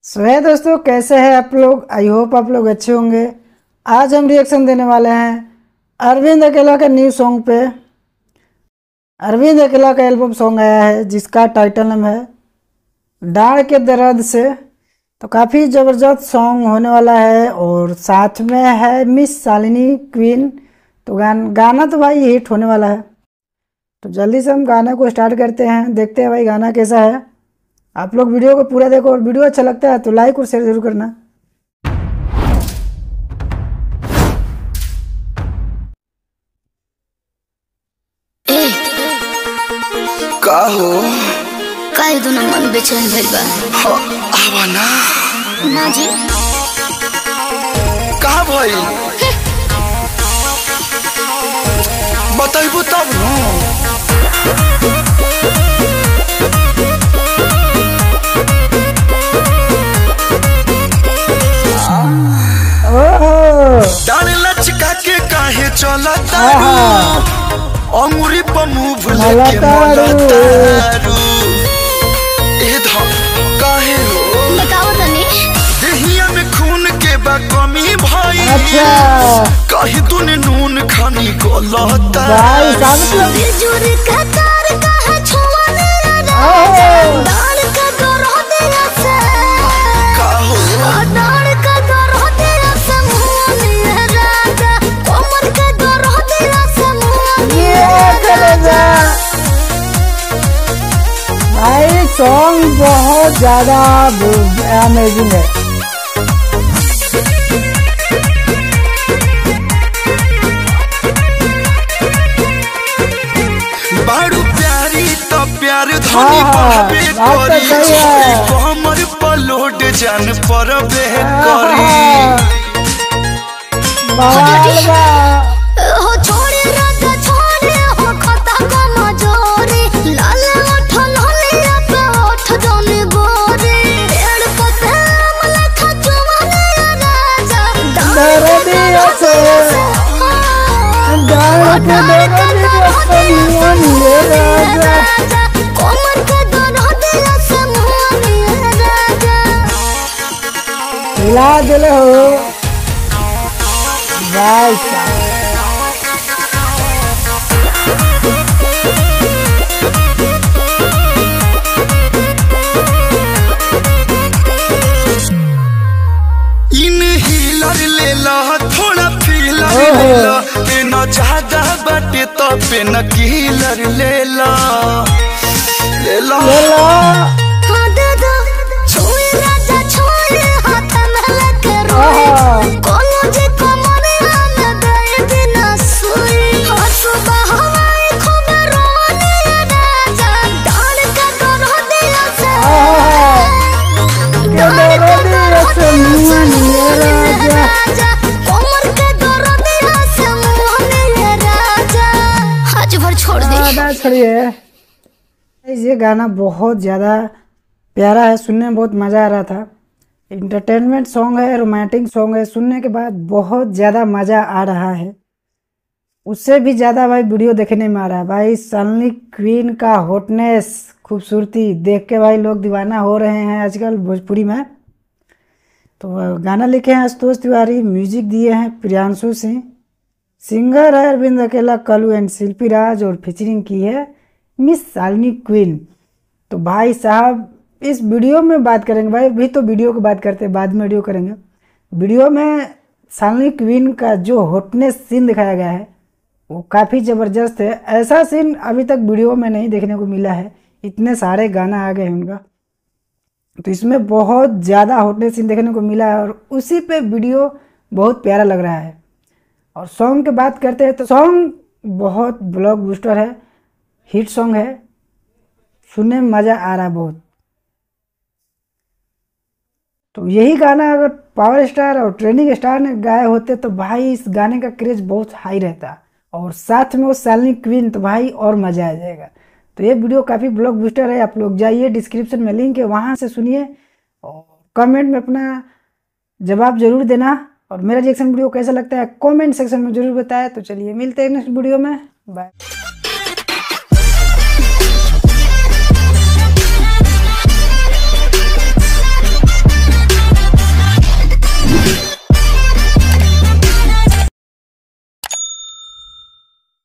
है दोस्तों, कैसे हैं आप लोग। आई होप आप लोग अच्छे होंगे। आज हम रिएक्शन देने वाले हैं अरविंद अकेला के न्यू सॉन्ग पे। अरविंद अकेला का एल्बम सॉन्ग आया है जिसका टाइटल नेम है डाढ़ के दर्द से। तो काफ़ी ज़बरदस्त सॉन्ग होने वाला है और साथ में है मिस शालिनी क्वीन। तो गाना तो भाई हिट होने वाला है। तो जल्दी से हम गाने को स्टार्ट करते हैं, देखते हैं भाई गाना कैसा है। आप लोग वीडियो को पूरा देखो और वीडियो अच्छा लगता है तो लाइक और शेयर जरूर करना। का हो काहे दोनों मन बेचैन भइल बा। आवा ना जी का भइल बताइबू तब डाल लचका के काहे चलता अंगुरी पर मुंह लेके मलतारू ए धा काहे हो बताओ तनी देहिया में खून के बा कमी भाई। अच्छा काहे तूने नून खानी गलता भाई साहब बिजुरी का तार कहा छुआने डाल का दरो दिया से का हो डाल का दरो दिया से मुनी राजा कोमर का दरो दिया से मुनी भाई सॉन्ग बहुत ज़्यादा अमेजिंग है। बारू प्यारी तो प्यार धनी बहबे करी कमर पलोट जान पर बे करी हो छोड़े राजा छोड़े हो खता को मजोरी लाल ओठ लालिया पे ओठ जाने गोरे पेड़ पते मलखा चुवाने राजा दरो दिया से डाल के दरो दिया से राजा कोमर के दरो दिया से मुनी राजा हिला दिले हो भाई साहब। इन हीलर ले ला थोड़ा फीलर ले ला पे न ज्यादा बाटे तो पे न कीलर ले ला ले ला हाँ दादा छोड़ राजा छोड़ हाथ में लेके रोए कोनो जे कमरे आने दे बिना सोई हाँ सुबह हवाई खूब रोने राजा डाल का दरो दिया से डाल का दरो दिया से राजा कोमर के दरो दिया से मुनी राजा आज भर छोड़ दे छोड़िए। ये गाना बहुत ज़्यादा प्यारा है, सुनने में बहुत मज़ा आ रहा था। इंटरटेनमेंट सॉन्ग है, रोमांटिक सॉन्ग है, सुनने के बाद बहुत ज़्यादा मज़ा आ रहा है। उससे भी ज़्यादा भाई वीडियो देखने में आ रहा है। भाई शालिनी क्वीन का हॉटनेस, खूबसूरती देख के भाई लोग दीवाना हो रहे हैं आजकल भोजपुरी में। तो गाना लिखे हैं आशुतोष तिवारी, म्यूजिक दिए हैं प्रियांशु सिंह, सिंगर है अरविंद अकेला, कलू एंड शिल्पी राज और फीचरिंग की है मिस शालिनी क्वीन। तो भाई साहब इस वीडियो में बात करेंगे भाई, अभी तो वीडियो की बात करते हैं, बाद में वीडियो करेंगे। वीडियो में शालिनी क्वीन का जो हॉटनेस सीन दिखाया गया है वो काफ़ी ज़बरदस्त है। ऐसा सीन अभी तक वीडियो में नहीं देखने को मिला है, इतने सारे गाना आ गए हैं उनका। तो इसमें बहुत ज़्यादा हॉटनेस सीन देखने को मिला है और उसी पे वीडियो बहुत प्यारा लग रहा है। और सॉन्ग की बात करते हैं तो सॉन्ग बहुत ब्लॉकबस्टर है, हिट सॉन्ग है, सुनने में मज़ा आ रहा है बहुत। तो यही गाना अगर पावर स्टार और ट्रेंडिंग स्टार ने गाए होते तो भाई इस गाने का क्रेज बहुत हाई रहता और साथ में वो शालिनी क्वीन, तो भाई और मज़ा आ जाएगा। तो ये वीडियो काफ़ी ब्लॉकबस्टर है, आप लोग जाइए डिस्क्रिप्शन में लिंक है, वहाँ से सुनिए और कमेंट में अपना जवाब ज़रूर देना। और मेरा रिएक्शन वीडियो कैसा लगता है कमेंट सेक्शन में ज़रूर बताएं। तो चलिए मिलते हैं नेक्स्ट वीडियो में, बाय।